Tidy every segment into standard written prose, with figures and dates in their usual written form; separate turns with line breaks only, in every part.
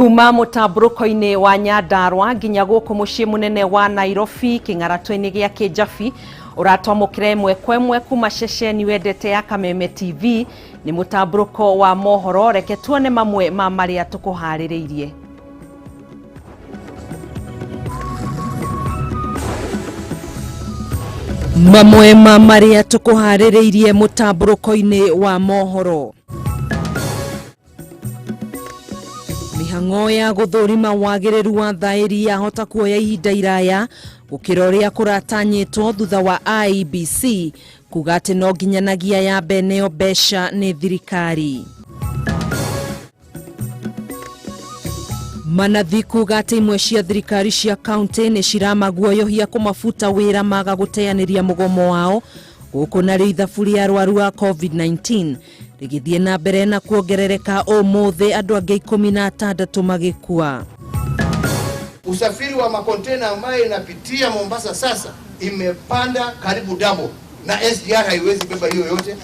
Kuma mutamburuko-ini wa Nyandarua nginya guku mucii munene wa Nairobi king'arato-ini gia Kijabi uratomokire imwe kwa imwe kuma ceceni wendete ya Kameme Tv ni mutamburuko wa Mohoro. Reke tuone mamwe ma maria tukuhaririirie. Mamwe ma maria tukuhaririirie mutamburuko-ini wa Mohoro. Mihang'o ya guthurima wagiriru wa thairi yahota kuoya ihinda iraya gukira uria kuratanyitwo thutha wa IEBC kuga ati no nginyanagia ya beneo besha ni thirikari. Manathi kuga ati imwe cia thirikari cia kaunti ni ciramaguoyohia kumafuta wira maga guteaniria mugomo wao guku na ithabu ria arwaru wa COVID-19 rigithie na mbere na kuongerereka umuthi andu angi 16 magikua.
Usafiri wa makontena ambayo inapitia Mombasa sasa imepanda karibu double na SGR haiwezi beba hiyo yote.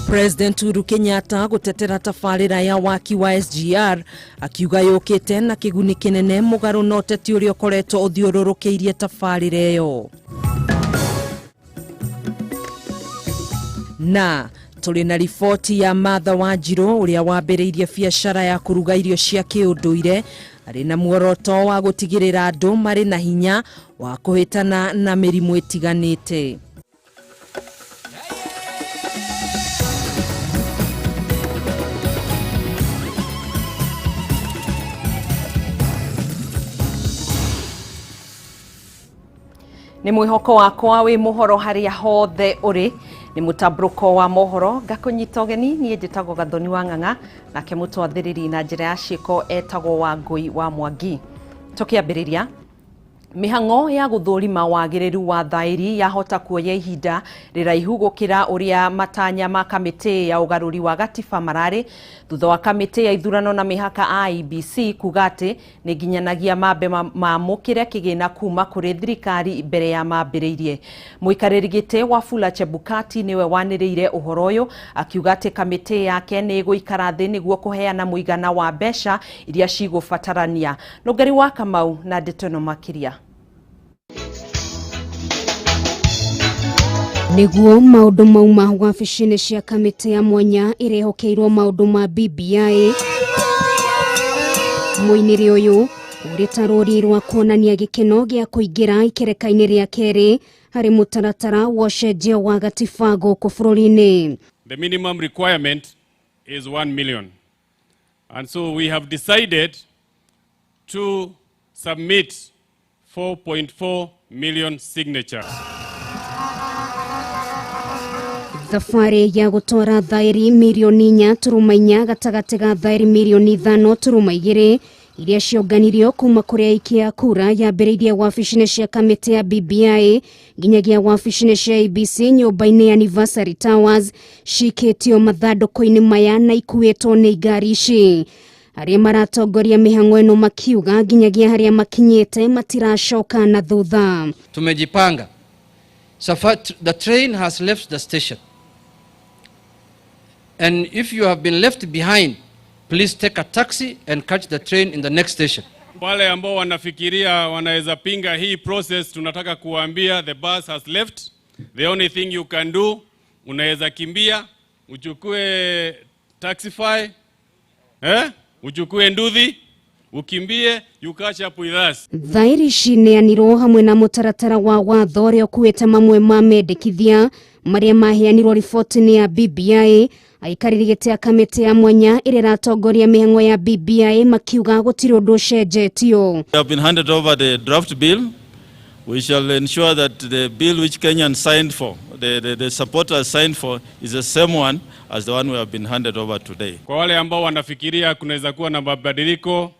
President Uhuru Kenyatta gutetera tafarira ya waki wa SGR akiuga yukite na kiguni kinene mugaru na uteti uria ukoretwo uthiururukiirie tafarira iyo. Na tuli na ripoti ya Martha Wanjiru uria wambiriirie biashara ya kuruga irio cia kiunduire ari na muoroto wa gutigirira andu mari na hinya wa kuhitana na mirimu itiganite. Ni mwihoko wakwa wi Mohoro haria hothe uri ni mutamburuko wa Mohoro ngakunyita ugeni nie njitagwo Gathoni wa Ng'ang'a nake mutwathiriri na njira ya ciiko etagwo wa Ngui wa Mwangi. Tukiambiriria mihang'o ya guthurima wagiriru wa thairi yahota kuoya ihinda riraihu gukira uria matanya ma kamiti ya ugaruri wa gatiba marari thutha wa kamiti ya ithurano na mihaka IEBC kuga ati ni nginyanagia mambe mamukire kigina kuma kuri thirikari mbere ya mambiriirie. Muikariri giti Wafula Chebukati niwe waniriire uhoro uyu akiuga ati kamiti yake ni guikara thi niguo kuheana muigana wa besha iria cigubatarania. Nugari wa Kamau na Ndetono makiria.
Niguo maundu mauma wabici-ini cia kamiti ya mwanya irehokeirwo maundu ma BBI muiniri uyu uritarori rwa kuonania gikeno gia kuingira ikereka-ini ria keri hari mutaratara wa ucenjia wa gatiba guku bururi-ini.
The minimum requirement is 1 million, and so we have decided to submit 4.4 million signatures.
Thafari ya gutwara thairi milioni 4.4 gatagati ga thairi milioni 5.2 iria cionganirio kuma kuri aikia kura yambiriirie wabici-ini cia kamiti ya BBI nginyagia wabici-ini cia IEBC nyumba-ini ya Anniversary Towers cikitio mathanduku-ini maya na ikuitwo ni ngari ici. Aria maratongoria mihang'o ino makiuga nginyagia haria makinyite matiracoka na thutha.
Tumejipanga. The train has left the station. And if you have been left behind, please take a taxi and catch the train in the next station.
Wale ambao wanafikiria wanaweza pinga hii process, tunataka kuambia the bus has left. The only thing you can do, unaweza kimbia, uchukue Taxify, uchukue nduthi, ukimbie, you catch up with us.
Thairi cineanirwo hamwe na mutaratara wa watho uria ukuite mamwe ma mendekithia maria maheanirwo riboti-ini ya BBI. Aikariri giti ya kamiti ya mwanya iria ratongoria mihang'o ya BBI makiuga gutiri undu ucenjetio.
We have been handed over the draft bill. We shall ensure that the bill which Kenyans signed for, the supporters signed for, is the same one as the one we have been handed over today.
Kwa wale ambao wanafikiria kunaweza kuwa na mabadiliko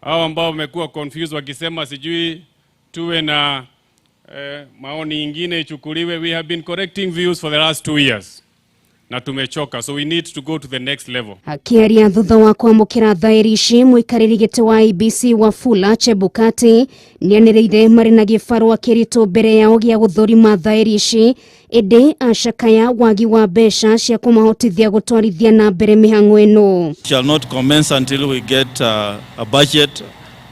au ambao wamekuwa confused wakisema sijui tuwe na maoni ingine ichukuliwe, we have been correcting views for the last 2 years. Na tumechoka, so we need to go to the next level.
Akiaria thutha wa kwamukira thairi ici muikariri giti wa IEBC Wafula Chebukati nianiriire mari na gibarua kirito mbere yao gia guthurima thairi ici ende acakaya wagi wa mbeca cia kumahotithia gutwarithia na mbere mihango ino.
Shall not commence until we get a budget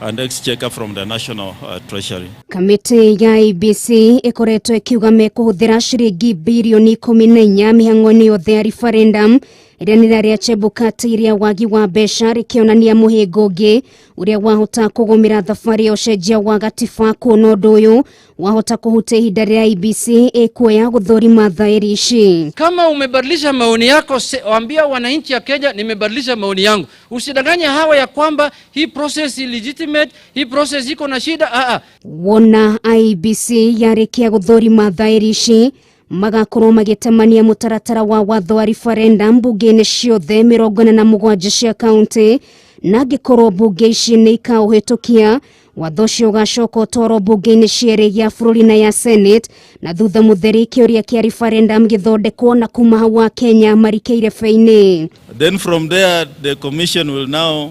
and exchequer from the National Treasury.
Kamiti ya IEBC ikoretwo ikiuga mekuhuthira ciringi bilioni 14 mihango-ini yothe ya referendum iria nĩ rĩa Chebukati iria wagi wa mbeca rikionania muhingo ungi uria wahota kugumira thabari ya ucenjia wa gatiba kuona ũndũ ũyũ wahota kuhutia ihinda rĩa IEBC ikuoya guthũrima thairi ici.
Kama umebadilisha maoni yako, waambia wananchi ya Kenya nimebadilisha maoni yangu. Usidanganya hawa ya kwamba hii process illegitimate, hii process iko na shida.
Wona IEBC yarikia guthũrima thairi ici magakorwo magitemania mutaratara wa watho wa referendum mbunge-inĩ ciothe 47 cia kaunti, na angĩkorwo mbunge ici nĩ ikauhĩtũkia watho ũcio ũgacoka ũtwarwo mbunge-inĩ cierĩ ya bũrũri na ya Senate, na thutha mũtheri kĩũria kĩa referendum gĩthondekwo na kuma hau wa Kenya marikeire beinĩ.
Then from there the commission will now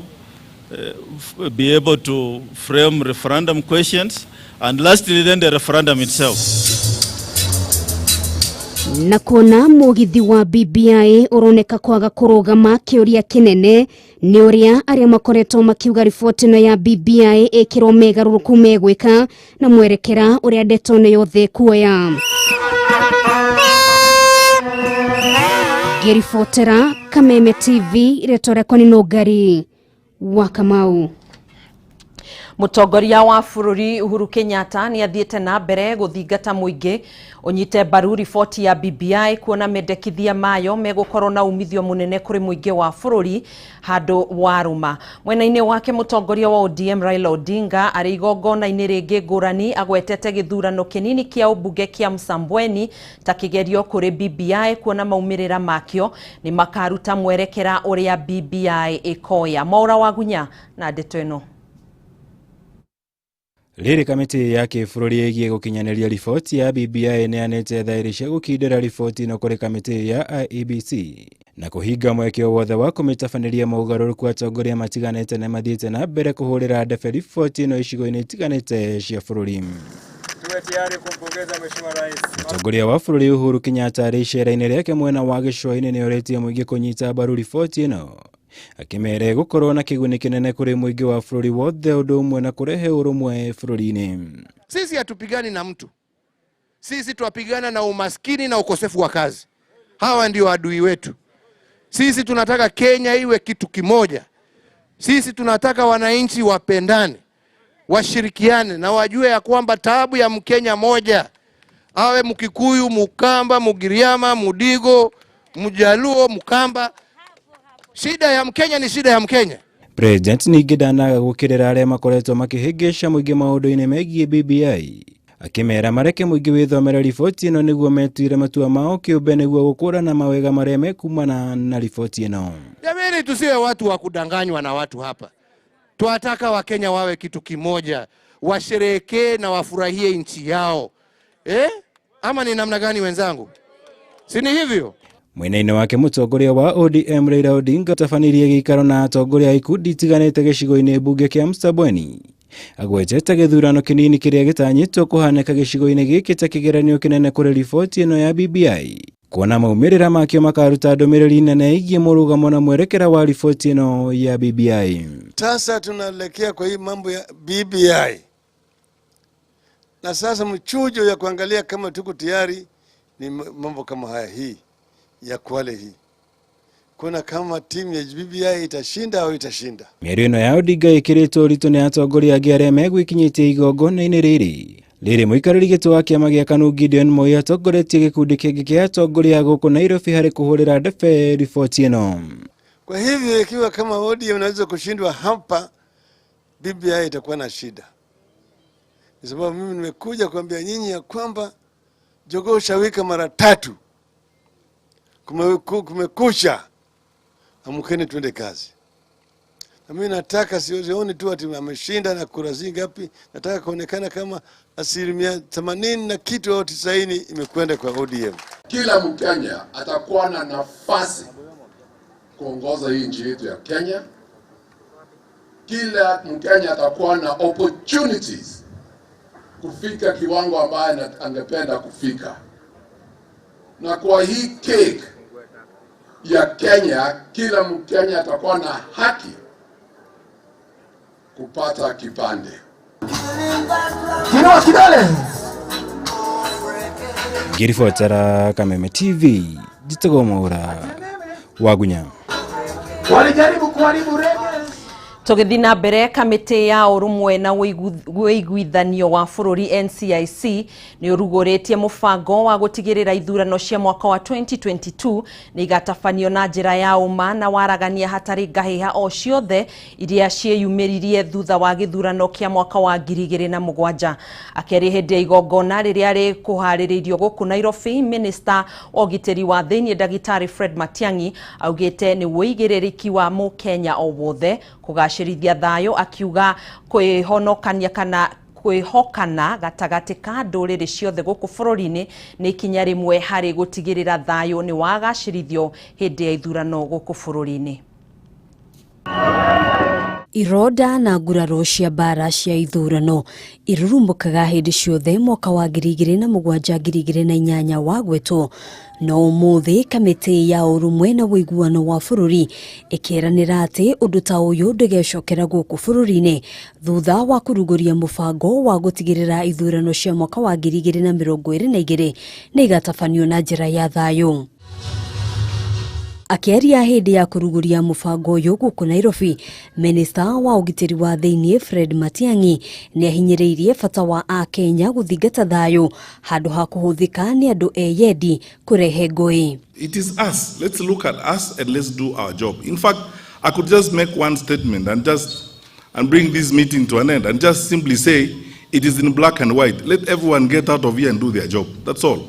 be able to frame referendum questions, and lastly then the referendum itself.
Na kuona mugithi wa BBI uroneka kwaga kurugama kiuria kinene ni uria aria makoretwo makiuga riboti no ya BBI ikirwo megaruruku megwika na mwerekera uria ndeto ne yothe kuoya. Gerifotera Kameme TV retoreko ni Nogari wa Kamau.
Mutongoria wa bũrũri Uhuru Kenyatta ni athiĩte na mbere guthingata muingi unyite mbaru riboti ya BBI kuona mendekithia mayo megukorwo na umithio munene kuri muingi wa bũrũri handu waruma. Mwena-inĩ wake mutongoria wa ODM Raila Odinga ari igongona-inĩ rĩngĩ ngũrani agwetete gĩthurano kĩnini kĩa ũmbunge kĩa Msambweni ta kĩgerio kuri BBI kuona maumĩrĩra makio ni makaruta mwerekera uria BBI ikoya. Maura Wagunya na ndeto ĩno.
Rĩrĩ kamĩtĩ ya kĩbũrũri ĩgiĩ gũkinyanĩria riboti ya BBI nĩanĩte thaĩri cia gũkindĩra riboti ĩno kũrĩ kamĩtĩ ya IEBC na kũhinga mwekeo wothe wa kũmĩtabanĩria mogarũrũku atongoria matiganĩte na mathiĩte na mbere kũhũrĩra ndebe riboti ĩno icigo-inĩ itiganĩte cia bũrũri. Mũtongoria wa bũrũri Uhuru Kenyatta arĩ icera-inĩ rĩake mwena wa gĩcũa-inĩ nĩorĩtie mũingĩ kũnyita mbaru riboti ĩno, akimere gukorwo na kiguni kinene kuri muingi wa bũrũri wothe ũndũ ũmwe na kurehe urumwe bũrũri-inĩ.
Sisi hatupigani na mtu, sisi tuwapigana na umaskini na ukosefu wa kazi. Hawa ndio adui wetu. Sisi tunataka Kenya iwe kitu kimoja. Sisi tunataka wananchi wapendane, washirikiane na wajue ya kwamba taabu ya Mkenya moja, awe Mkikuyu, Mukamba, Mugiriama, Mudigo, Mjaluo, Mukamba, shida ya Mkenya ni shida ya Mkenya.
President ningĩ ndanaga gũkĩrĩra arĩa makoretwo makĩhĩngĩca mũingĩ maũndũ-inĩ megiĩ BBI, akimera mareke mũingĩ wĩthomere riboti ĩno nĩguo metuire matua mao kĩũmbe nĩguo gũkũrana mawega marĩa mekumana na riboti ĩno.
Jamani, tusiwe watu wa kudanganywa na watu hapa. Tuwataka Wakenya wawe kitu kimoja, washerehekee na wafurahie nchi yao. Ama ni namna gani wenzangu? Si ni hivyo?
Mwena-inĩ wake mũtongoria wa ODM Raila Odinga tabanirie gĩikaro na atongoria a ikundi itiganĩte gĩcigo-inĩ mbunge kĩa Msambweni, agwetete gĩthurano kĩnini kĩrĩa gĩtanyĩtwo kũhanĩka gĩcigo-inĩ gĩkĩ ta kĩgeranio kĩnene kũrĩ riboti ĩno ya BBI, kuona maumĩrĩra makio makaruta ndũmĩrĩri nene ĩgiĩ mũrũgamo na mwerekera wa riboti ĩno ya BBI.
Sasa tunaelekea kwa hii mambo ya BBI, na sasa mchujo ya kuangalia kama tuko tayari ni mambo kama haya hii ya Kwale hii. Kuna kama timu ya BBI itashinda au itashinda. Mĩario ĩno ya Odinga ĩkĩrĩtwo ũritũ nĩ atongoria angĩ arĩa megwĩkinyĩtie igongona-inĩ rĩrĩ mũikarĩri gĩtĩ wa kĩama gĩa KANU Gideon Moi atongoretie gĩkundi kĩngĩ kĩa atongoria gũkũ Nairobi harĩ kũhũrĩra ndebe riboti ĩno. Kwa hivyo ikiwa kama ODM unaweza kushindwa hapa, BBI itakuwa na shida. Kwa sababu mimi nimekuja kuambia nyinyi ya kwamba jogoo shawika mara 3. Kumekusha, amukeni tuende kazi. Na mimi nataka sioni tu ati ameshinda na kura zingapi, nataka kuonekana kama 80% na kitu au 90 imekwenda kwa ODM.
Kila Mkenya atakuwa na nafasi kuongoza hii nchi yetu ya Kenya. Kila Mkenya atakuwa na opportunities kufika kiwango ambaye angependa kufika. na kwa hii cake ya Kenya, kila Mkenya atakuwa na haki kupata kipande.
Ngiribotera Kameme TV, jitagwo Mohoro Wagunya.
Walijaribu kuharibu rege.
Tugithii na mbere, kamiti ya urumwe na wiguithanio wa bururi NCIC ni uruguritie mubango wa gutigirira ithurano cia mwaka wa 2022 ni igatabanio na njira ya uma na waragania hatari ngahiha o ciothe iria cieyumiririe thutha wa githurano kia mwaka wa 2007. Akeri hindi ya igongona riria ri kuhariririo guku Nairobi, Minister ogiteri wa thiini Dagitari Fred Matiang'i augite ni wigiririki wa Mukenya o wothe kugacirithia thayo, akiuga kwihokana gatagati ka nduriri ciothe guku bururi-ini ni ikinya rimwe hari gutigirira thayo ni wagacirithio hindi ya ithurano guku bururi-ini.
Iroda na nguraro cia mbara cia ithurano irurumbukaga hindi ciothe mwaka wa 2007-2008 wagwetwo, no umuthi kamiti ya urumwe na wiguano wa bururi ikiranira ati undu ta uyu ndugecokera guku bururi-ini thutha wa kuruguria mubango wa gutigirira ithurano cia mwaka wa 2022 ni igatabanio na njira ya thayo. Akiaria hindi ya kuruguria mubango uyu guku Nairobi, Minister wa ugiteri wa thiini Fred Matiang'i ni ahinyiriirie bata wa Akenya guthingata thayo handu ha kuhuthika ni andu eyendi kurehe ngui.
It is us. Let's look at us and let's do our job. In fact, I could just make one statement and bring this meeting to an end and just simply say it is in black and white. Let everyone get out of here and do their job. That's all.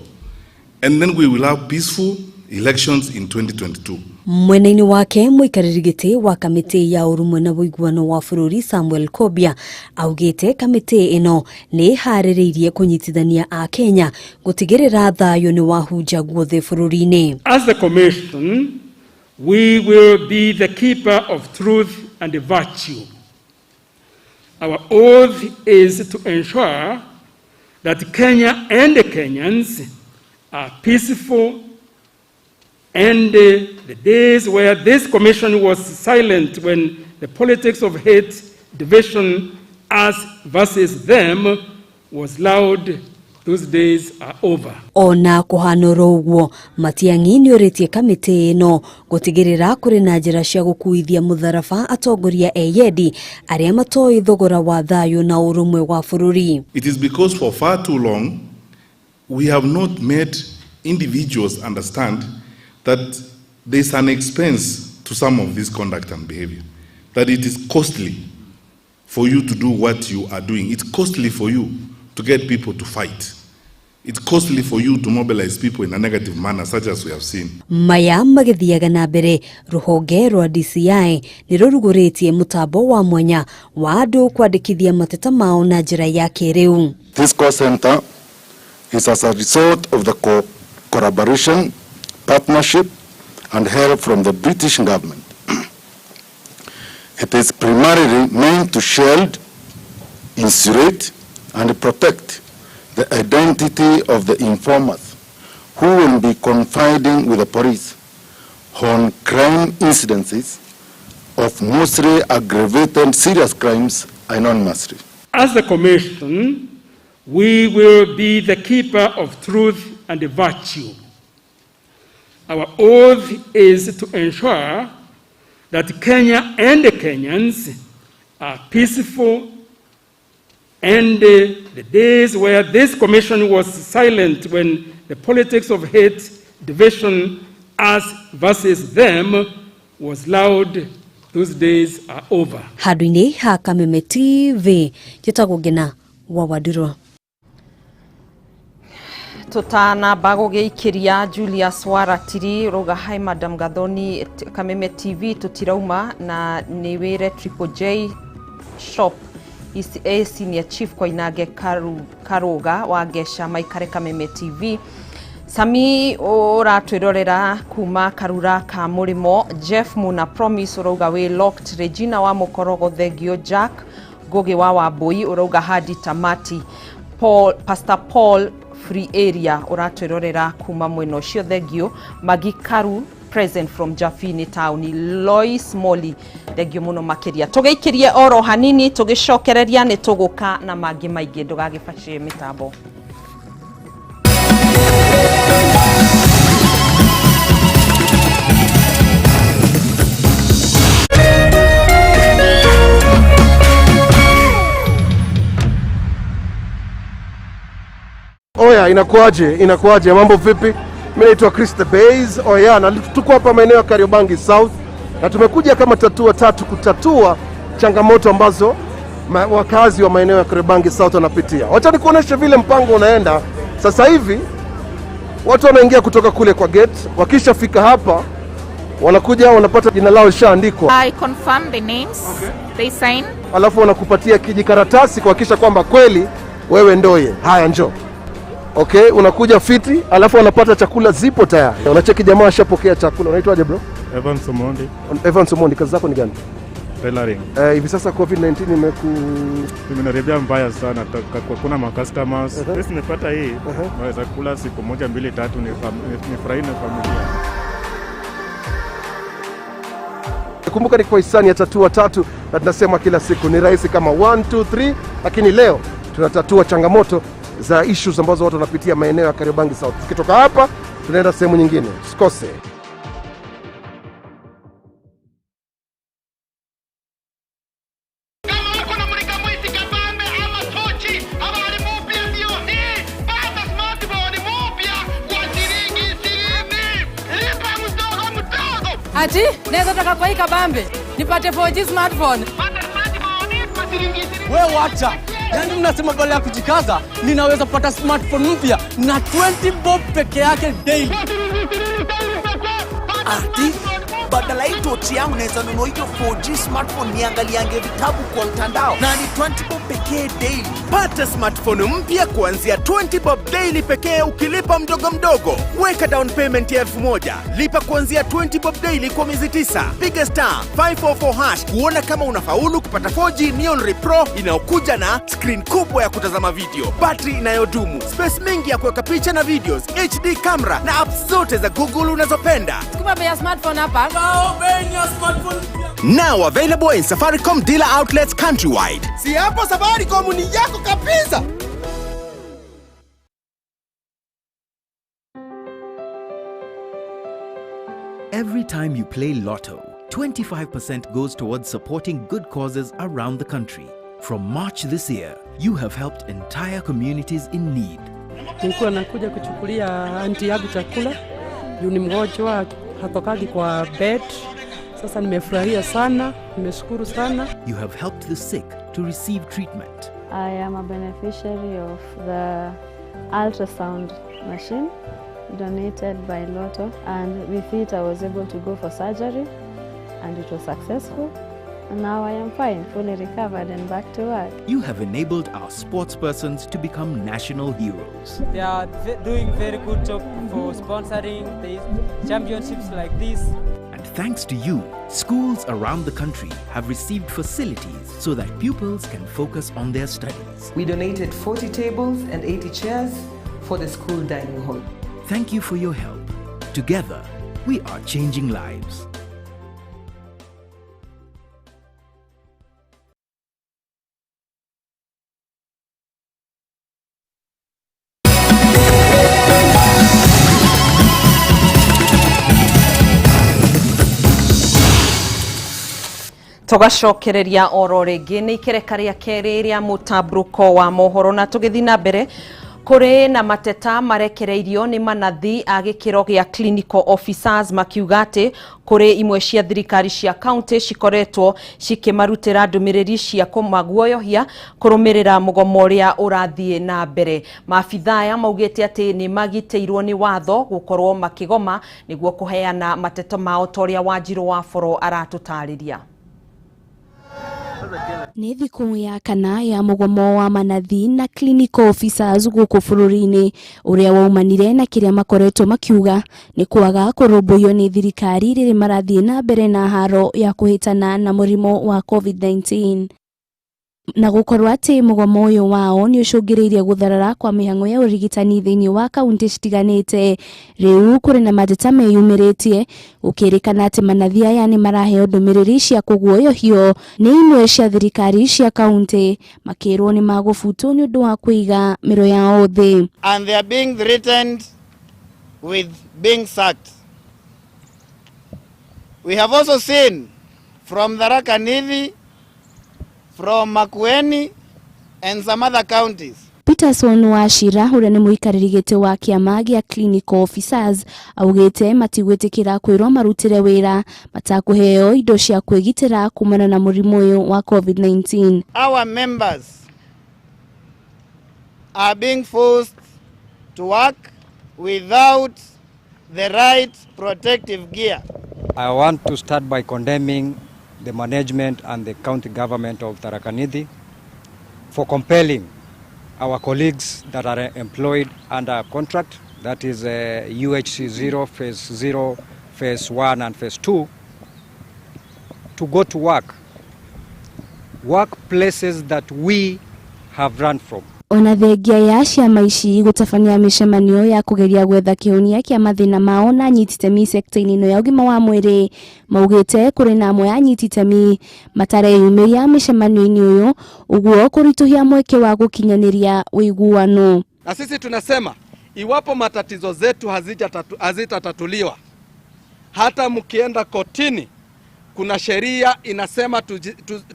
And then we will have peaceful elections in 2022.
Mwenaini wake muikariri giti wa kamiti ya urumwe na wiguano wa bururi Samuel Kobia augite kamiti ino ni haririirie kunyitithania a Kenya gutigirira thayo ni wahuja guothe bururi-ini.
As the commission, we will be the keeper of truth and virtue. Our oath is to ensure that Kenya and the Kenyans are peaceful, and the days where this commission was silent when the politics of hate, division, us versus them was loud, those days are over.
Ona kuhanoro uguo, Matiang'i ni oritie kamiti ino gutigirira kuri na njira cia gukuithia mutharaba atongoria eyendi aria matoi thogora wa thayo na urumwe wa bururi.
It is because for far too long we have not made individuals understand that there is an expense to some of this conduct and behavior, that it is costly for you to do what you are doing. It's costly for you to get people to fight. It's costly for you to mobilize people in a negative manner, such as we have seen.
Maya magithiaga na mbere, ruhonge rwa DCI ni ruruguritie mutambo wa mwanya wa andu kwandikithia mateta mao na njira ya kiriu.
This call center is as a result of the collaboration, partnership and help from the British government. It is primarily meant to shield, insulate and protect the identity of the informers who will be confiding with the police on crime incidences of mostly aggravated serious crimes anonymously.
As the commission, we will be the keeper of truth and virtue. Our oath is to ensure that Kenya and the Kenyans are peaceful, and the days where this commission was silent when the politics of hate, division, us versus them was loud, those days are over.
Hadwini ha Kameme TV, jitagwo Ngina wa Wadirwa.
Tutana bago geikiria Julius Waratiri roga hai Madam Gathoni Kameme TV tutirauma na niwire Triple J Shop is senior chief kwa inage karoga wa gesha maikare Kameme TV. Sami ora twirorera kuma karura ka murimo Jeff Muna Promise uroga we locked Regina wa mukorogo thegio Jack Goge wa Waboi uroga hadi tamati Pastor Paul free area uratwirorera kuma mweno cio thengio Magikaru present from Jafini town Lois Molly thengio muno makiria tugeikirie oro hanini tugicokereria ni tuguka na mangi maingi ndugagibashie mitambo.
Oya, inakuaje? Mambo vipi? Mimi naitwa Chris the Base. Oya, na tuko hapa maeneo ya Kariobangi South na tumekuja kama tatu kutatua changamoto ambazo wakazi wa maeneo ya Kariobangi South wanapitia. Wacha nikuoneshe vile mpango unaenda. Sasa hivi watu wanaingia kutoka kule kwa gate, wakishafika hapa wanakuja wanapata jina lao lishaandikwa.
I confirm the names. Okay. They sign.
Alafu wanakupatia kijikaratasi kuhakikisha kwamba kweli wewe ndoye. Haya njoo. Okay, unakuja fiti, alafu wanapata chakula zipo tayari. Unacheki jamaa ashapokea chakula. Unaitwaje bro? Evan Somondi, kazi zako ni gani?
Tailoring.
Hivi sasa COVID-19
imenaribia mbaya sana kwa kuna customers. Sisi nimepata hii, naweza kula siku 1, 2, 3 ni furahi na familia.
Kumbuka ni kwa hisani ya Tatua Tatu na tunasema kila siku ni rahisi kama 1, 2, 3, lakini leo tunatatua changamoto za issues ambazo watu wanapitia maeneo ya Kariobangi South. Tukitoka hapa tunaenda sehemu nyingine. Usikose.
Ati, naweza taka kwa hii kabambe nipate 4G smartphone.
Wewe wacha. Yaani mnasema badala ya kujikaza, ninaweza pata smartphone mpya na 20 bob peke yake daily.
Ati, badala hii tochi yangu naweza nunua hiyo 4G smartphone niangaliange vitabu kwa mtandao na ni 20 bob pekee daily.
Pata smartphone mpya kuanzia 20 bob daily pekee ukilipa mdogo mdogo. Weka down payment ya 1000. Lipa kuanzia 20 bob daily kwa miezi 9. Piga *544# kuona kama unafaulu kupata 4G Neon Re Pro inayokuja na screen kubwa ya kutazama video, battery inayodumu, space mingi ya kuweka picha na videos, HD camera na apps zote za Google unazopenda.
Sikupa bei ya smartphone hapa.
Now available in Safaricom dealer outlets countrywide.
Si hapo Safaricom ni yako kabisa.
Every time you play Lotto, 25% goes towards supporting good causes around the country. From March this year, you have helped entire communities in need.
Nilikuwa nakuja kuchukulia anti yangu chakula, ni mgonjwa hatokagi kwa bed. Sasa nimefurahia sana, nimeshukuru sana.
You have helped the sick to receive treatment.
I am a beneficiary of the ultrasound machine donated by Lotto, and with it I was able to go for surgery and it was successful. And now I am fine, fully recovered and back to work.
You have enabled our sportspersons to become national heroes.
They are doing very good job for sponsoring the championships like this.
And thanks to you, schools around the country have received facilities so that pupils can focus on their studies.
We donated 40 tables and 80 chairs for the school dining hall.
Thank you for your help. Together, we are changing lives.
Tugacokereria oro ringi ni ikerekaria keri ria mutabruko wa mohoro na tugithina mbere kuri na mateta marekereirio ni manathi agikiro gia clinical officers makiugate kuri imwe cia thirikari cia county cikoretwo cikimarutira ndumiriri cia kumaguoyohia kurumirira mugomo ria urathie na mbere. Maabitha aya maugite ati ni magiteirwo ni watho gukorwo makigoma niguo kuheana mateto mao toria Wanjiru wa Foro aratutariria.
Ni thiku ya kana ya mugomo wa manathi na clinical officers guku bururi-ini uria waumanire na kiria makoretwo makiuga ni kwaga kurumbuyo ni thirikari riri marathie na mbere na haro ya kuhitana na murimo wa COVID-19. na gukorwa ati mugomo uyu wao ni ucungiriirie gutharara kwa mihango ya urigitani thiini wa kaunti citiganite. Riu kuri na mateta meyumiritie ukirikana ati manathi aya ni maraheo ndumiriri cia kuguoyohio ni imwe cia thirikari cia kaunti makirwo ni magufutwo ni undu wa kuiga miro yao thi,
and they are being threatened with being sacked. We have also seen from Tharaka Nithi, from Makueni and some other counties.
Peterson Wachira uria ni muikariri giti wa kiama gia clinical officers augite matigwitikira kwirwo marutire wira matakuheo indo cia kwigitira kumana na murimu uyu wa COVID-19.
Our members are being forced to work without the right protective gear.
I want to start by condemning the management and the county government of Tharaka Nithi for compelling our colleagues that are employed under contract, that is UHC 0, Phase 1 and Phase 2, to go to work places that we have run from.
Ona thengia ya ciama ici gutafania micemanio ya kugeria gwetha kihonia kia mathina mao na nyititemi sekta-ini ino ya ugima wa mwiri, maugite kuri na amwe anyititemi matareyumiria micemanio-ini uyu uguo kurituhia mweke wa gukinyaniria uiguano.
Na sisi tunasema iwapo matatizo zetu hazitatatuliwa, hata mkienda kotini, kuna sheria inasema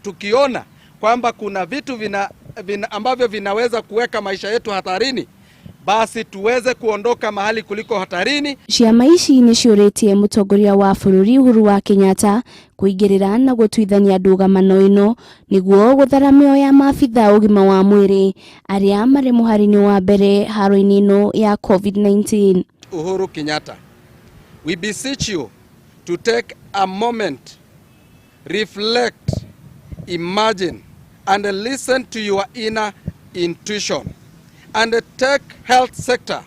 tukiona kwamba kuna vitu ambavyo vinaweza kuweka maisha yetu hatarini, basi tuweze kuondoka mahali kuliko hatarini.
Ciama ici ni ciuritie mutongoria wa bururi Uhuru wa Kenyatta kuingirira na gutwithania ndũgamano ino niguo gutharamio ya maabitha ugima wa mwiri aria mari muharini wa mbere haro-ini ino ya COVID-19.
Uhuru Kenyatta, we beseech you to take a moment, reflect, imagine and listen to your inner intuition and take health sector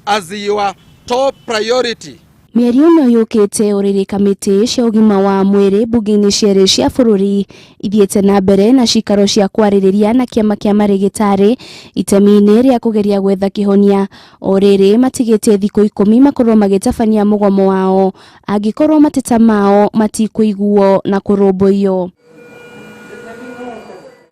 as your top priority.
Mieri ino yukite uriri kamiti cia ugima wa mwiri bunge-ini cieri cia bururi ithiete na mbere na cikaro cia kwaririria na kiama kia marigitari itemi-ini ria kugeria gwetha kihonia. Oriri matigite thiku 10 makorwo magitabania mugomo wao angikorwo mateta mao matikuiguo na kurumbuiyo.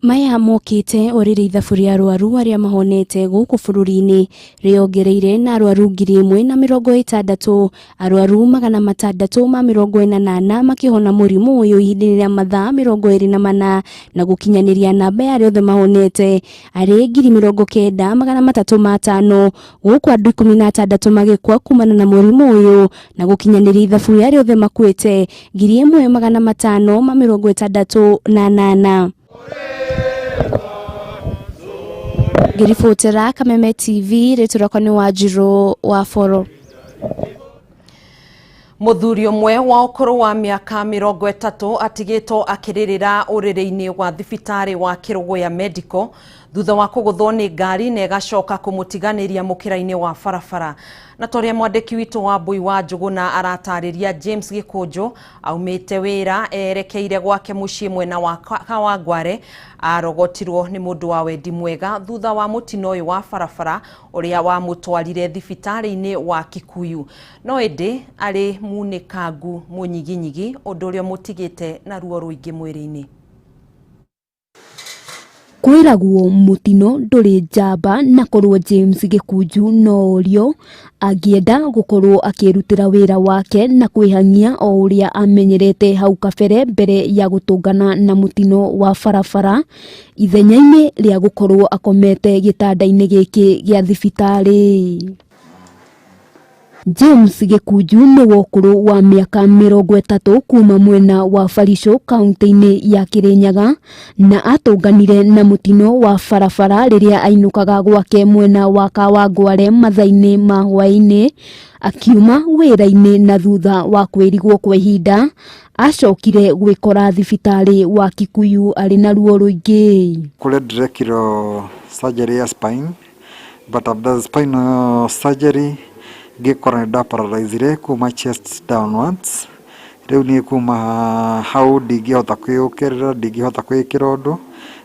Maya mokite oriri ithabu arwaru aria mahonete guku bururi-ini riongereire na arwaru 1,060, arwaru 648 makihona murimu uyu ihinda ria mathaa 24 na gukinyaniria namba ya riothe mahonete ari 90,305 guku andu 16 magikwa kumana na murimu uyu na gukinyaniria ithabu ya riothe makuite 1,568. Girifotera Kameme TV returako ni Wajiro wa Foro.
Muthuri umwe wa ukuru wa miaka 30 atigitwo akiririra uriri-ini wa thibitari wa Kirugoya Medical thutha wa kuguthwo ni ngari na igacoka kumutiganiria mukira-ini wa barabara. Na toria mwandiki witu wa Mbui wa Njuguna aratariria James Gikunjo aumite wira erekeire gwake mucii mwena wa Kawangware arogotirwo ni mundu wa wendi mwega thutha wa mutino uyu wa barabara uria wa mutwarire thibitari-ini wa Kikuyu. No indi ari munikangu munyiginyigi undu uria mutigite na ruo ruingi mwiri-ini.
Kwiragwo mutino nduri njamba na korwo James Gikunju no rio agienda gukorwo akirutira wira wake na kwihangia o uria amenyerete hau kabere mbere ya gutungana na mutino wa barabara ithenya-ini ria gukorwo akomete gitanda-ini giki gia thibitari. James Gikunju ni wokuru wa miaka 30 kuma mwena wa Barisho kaunti-ini ya Kirinyaga na atunganire na mutino wa barabara riria ainukaga gwake mwena wa Kawangware mathaa-ini ma hwaini akiuma wira-ini na thutha wa kwirigwo kwa ihinda acokire gwikora thibitari wa Kikuyu ari na ruo ruingi.
Kule direkiro surgery ya spine, but after the spinal surgery gikora nda paralyzire kuma chest downwards. Riu ni kuma hau ndingihota kwiyukirira, ndingihota kwikira undu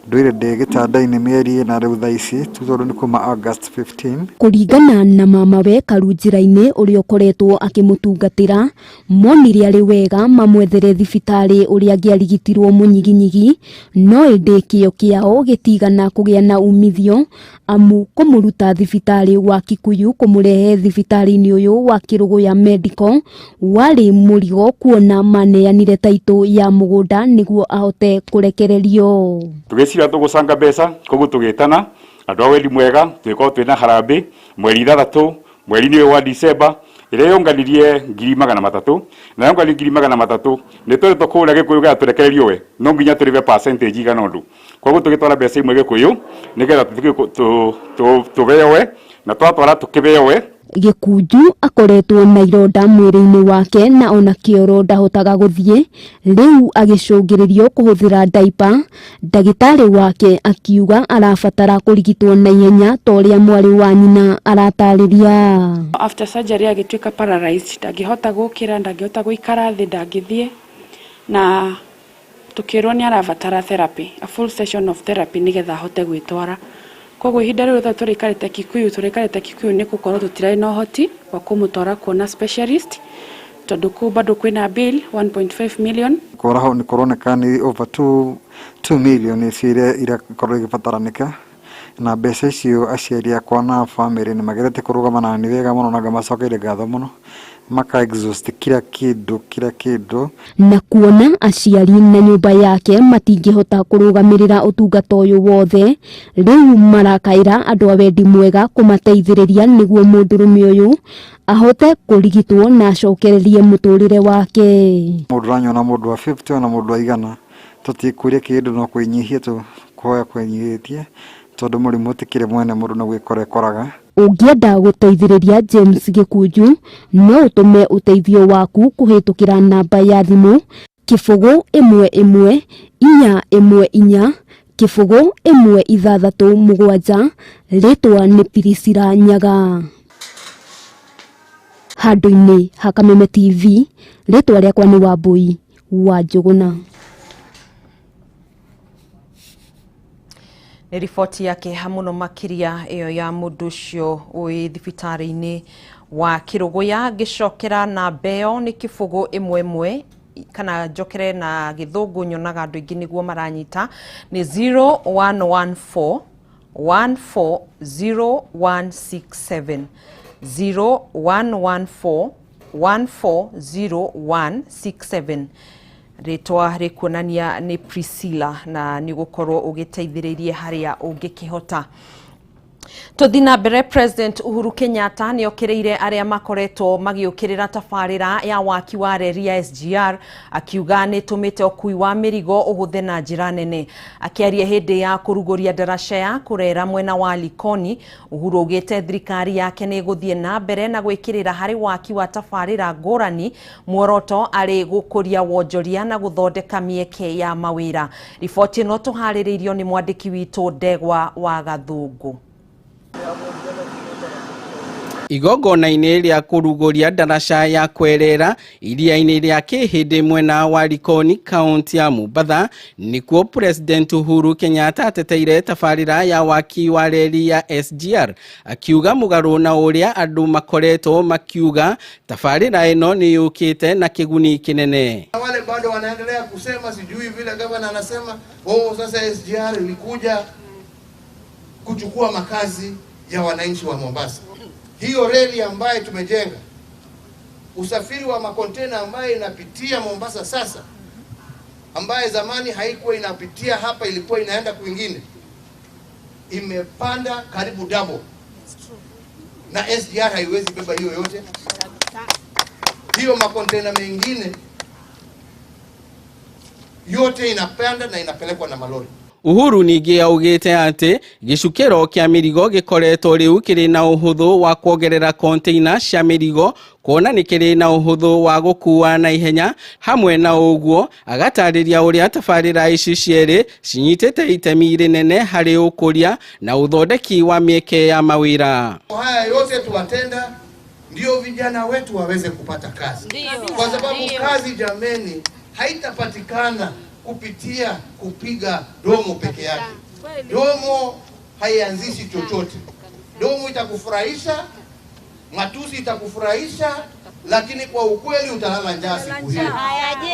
ndwire ndegitanda-inĩ mĩeri na rĩu thaa ici tũtondũ nĩ kuma August 15.
Kũringana na mamawe Karunjĩra-inĩ ũrĩa ũkoretwo akĩmũtungatĩra, monire arĩ wega mamwethere thibitarĩ ũrĩa angĩarigitirwo mũnyiginyigi, no ĩndĩ kĩo kĩao gĩtigana kũgĩa na umithio, amu kũmũruta thibitarĩ wa Kikuyu kũmũrehe thibitarĩ-inĩ ũyũ wa Kĩrũgũya Medical warĩ mũrigo, kuona maneanire taitũ ya mũgũnda nĩguo ahote kũrekererio.
Tugĩcira tũgũcanga mbeca koguo tũgĩtana andũ a wendi mwega twĩkorwo twĩna harambĩ mweri 3 mweri-inĩ wa December ĩrĩa yonganirie 300,000 na yonganirie 300,000 nĩ tũrĩ tũkũũra Gĩkũyũ gĩa tũrekererio we no nginya tũrĩve percentage igana ũndũ, koguo tũgĩtwara mbeca imwe Gĩkũyũ nĩgetha tũveo we na twatwara tũkĩveo we.
Gĩkunju akoretwo na ironda mwĩrĩ-inĩ wake na ona kĩoro ndahotaga gũthiĩ, rĩu agĩcũngĩrĩrio kũhũthĩra diaper. Ndagĩtarĩ wake akiuga arabatara kũrigitwo na ihenya ta ũrĩa mwarĩ wa nyina aratarĩria.
After surgery agĩtuĩka paralyzed, ndangĩhota gũkĩra, ndangĩhota gũikara thĩ, ndangĩthiĩ, na tukĩrwo nĩ arabatara therapy, a full session of therapy nĩgetha ahote gwĩtwara. Koguo ihinda rĩu tũrĩkarĩte Kikuyu nĩ gũkorwo tũtirarĩ na ũhoti wa kũmũtwara kuona specialist, tondũ kũu bado kwĩna bill 1.5 million.
Kũraho nĩ kũroneka nĩ over 2 million iria irakorwo igĩbataranĩka, na mbeca icio aciari akwa na family nĩ magerete kũrũgama na nĩ wega mũno na ngamacokeire ngatho mũno, maka exhaust kila kĩndũ
na kuona aciari na nyũmba yake matingĩhota kũrũgamĩrĩra ũtungata ũyũ wothe, rĩu marakaĩra andũ a wendi mwega kũmateithĩrĩria nĩguo mũndũrũme ũyũ ahote kũrigitwo na acokererie mũtũrĩre wake.
Mũndũ ranyona mũndũ wa 50 na mũndũ wa 100 tũtikũria kĩndũ no kwĩnyihia tũkũhoya kwĩnyihĩtie tondũ mũrimũ ũtikĩrĩ mwene mũndũ na gwĩkoraga. Ũngĩenda gũteithĩrĩria James Gĩkunju no ũtũme ũteithio waku kũhĩtũkĩra namba ya thimũ 011 414 01667. Rĩtwa nĩ Pirisira Nyaga. Handũ-inĩ ha Kameme TV, rĩtwa rĩakwa nĩ Wambui wa Njũgũna.
Nĩ riboti yake hamuno makiria ĩyo ya mũndũ ũcio wĩ thibitarĩ-inĩ wa Kĩrũgũya. Ngĩcokera na mbeo nĩ 011 kana njokere na gĩthũngũ nyonaga andũ aingĩ nĩguo maranyita nĩ 0114 140167 0114 140167. Rĩtwa rĩkuonania nĩ Priscilla na nĩ gũkorwo ũgĩteithĩrĩrie harĩa ũngĩkĩhota. Tũthi na mbere, President Uhuru Kenyatta nĩ okĩrĩire arĩa makoretwo magĩũkĩrĩra tabarĩra ya waki wa reri ya SGR, akiuga nĩ tũmĩte ũkui wa mĩrigo ũhũthe na njĩra nene. Akĩaria hĩndĩ ya kũrugũria ndaraca ya kũrera mwena wa Likoni, Uhuru augĩte thirikari yake nĩ gũthiĩ na mbere na gwĩkĩrĩra harĩ waki wa tabarĩra ngũrani, muoroto arĩ gũkũria wonjoria na gũthondeka mĩeke ya mawĩra. Riboti ĩno tũharĩrĩirio nĩ mwandĩki witũ Ndegwa wa Gathũngũ.
Igongona-inĩ rĩa kũrugũria ndaraca ya kwerera iria-inĩ rĩa Kĩhĩndĩ mwena wa Likoni, kaunti ya Mombasa, nĩkuo President Uhuru Kenyatta ateteire tabarĩra ya waki wa reri ya SGR, akiuga mũgarũ na ũrĩa andũ makoretwo makiuga tabarĩra ĩno nĩ yũkĩte na kĩguni kĩnene.
Wale bado wanaendelea kusema sijui vile gavana anasema sasa SGR ilikuja kuchukua makazi ya wananchi wa Mombasa. Hiyo reli ambaye tumejenga, usafiri wa makontena ambaye inapitia Mombasa sasa, ambaye zamani haikuwa inapitia hapa, ilikuwa inaenda kwingine, imepanda karibu double. Na SGR haiwezi beba hiyo yote. Hiyo makontena mengine yote inapanda na inapelekwa na malori.
Uhuru ningĩ augĩte atĩ gĩcukĩro kĩa mĩrigo gĩkoretwo rĩu kĩrĩ na ũhũthũ wa kuongerera container cia mĩrigo, kuona nĩ kĩrĩ na ũhũthũ wa gũkua na ihenya. Hamwe na ũguo agatarĩria ũrĩa tabarĩra ici cierĩ cinyitĩte itemi rĩnene harĩ ũkũria na uthondeki wa mĩeke ya mawĩra.
Haya yote tuwatenda ndio vijana wetu waweze kupata kazi. Kwa sababu kazi jameni haitapatikana kupitia kupiga domo peke yake. Domo haianzishi chochote. Domo itakufurahisha, matusi itakufurahisha, lakini kwa ukweli utalala njaa siku hiyo.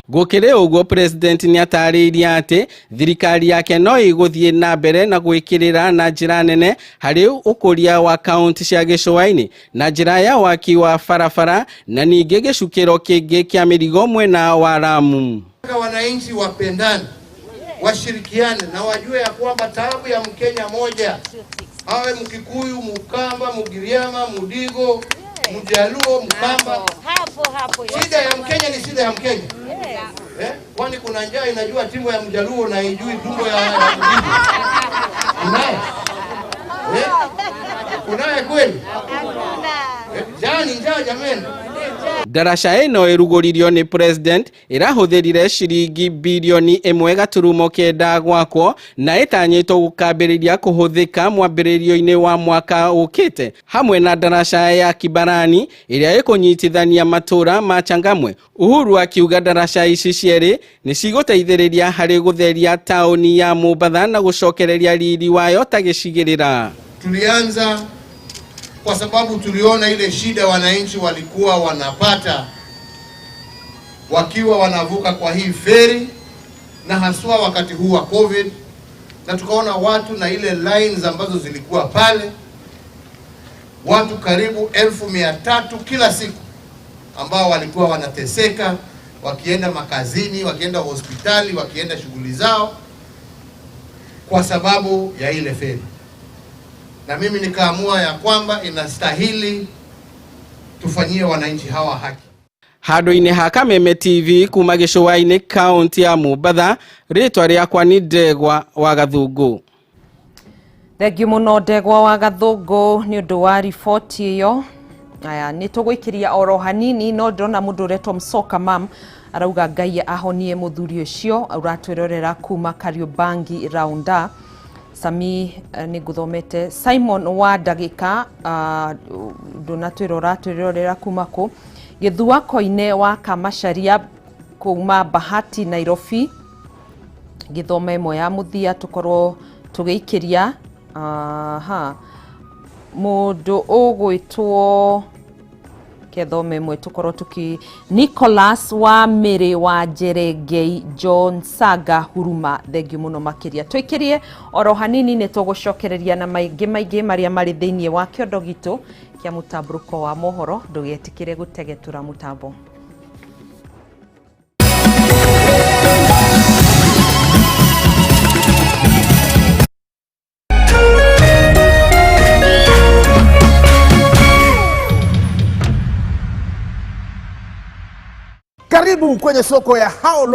Gukire ugo president ni ataririe ati thirikari yake no iguthie na mbere na gwikirira na njira nene hari ukuria wa kaunti cia gicua-ini na njira ya waki wa barabara na ningi gicukiro kingi kia mirigo mwena wa Lamu.
Wananchi wapendane, washirikiane na wajue ya kwamba taabu ya Mkenya moja, awe Mkikuyu, Mukamba, Mugiriama, Mudigo, Mjaluo, Mkamba, shida ya Mkenya ni shida ya Mkenya. Kwani kuna njaa inajua timbo ya Mjaluo na ijui tumbo ya Mudigo? Kunaye? Kunaye kweli? Njaa ni njaa jameni.
Darasha ino irugoririo ni president irahuthirire shiringi bilioni 1.9 gwakwo na itanyitwo gukambiriria kuhuthika mwambiririo-ini wa mwaka ukite hamwe na darasha ya Kibarani iria ikunyitithania matura ma Changamwe. Uhuru akiuga darasha ici cieri ni ciguteithiriria hari gutheria tauni ya Mombatha na gucokereria riri wayo ta gicigirira.
Tulianza kwa sababu tuliona ile shida wananchi walikuwa wanapata wakiwa wanavuka kwa hii feri, na haswa wakati huu wa COVID, na tukaona watu na ile lines ambazo zilikuwa pale, watu karibu 1,300 kila siku ambao walikuwa wanateseka wakienda makazini, wakienda hospitali, wakienda shughuli zao kwa sababu ya ile feri. Na mimi nikaamua ya kwamba inastahili tufanyie wananchi hawa haki.
Handu-ini ha Kameme TV kuma gicua-ini kaunti ya Mombatha, ritwa riakwa ni Ndegwa wa Gathungu.
Thengiũ mũno Ndegwa wa Gathungu ni ũndũ wa riboti iyo. Aya ni tũgũikiria oro hanini no ndona mũndũ ũretwo Msoka Mam arauga Ngai ahonie mũthuri ũcio uratwirorera kuma Kariobangi Raunda. Sami ni guthomete Simon wa Ndagika donatwirorera kuma ku githua koine wa Kamasharia kuma Bahati Nairobi githome mo ya muthia tukorwo tugiikiria mundu ugwitwo kethome mwe tukorwo tuki Nicholas wa Miri wa Jerengei John Saga Huruma. Thengiũ mũno makiria twikirie oro hanini ni tugucokereria na maingĩ maria mari thiini wa kiondo gitu kia mutambuko wa Mohoro. Ndũgetikire gutegetura mutambo.
Karibu kwenye soko ya Hao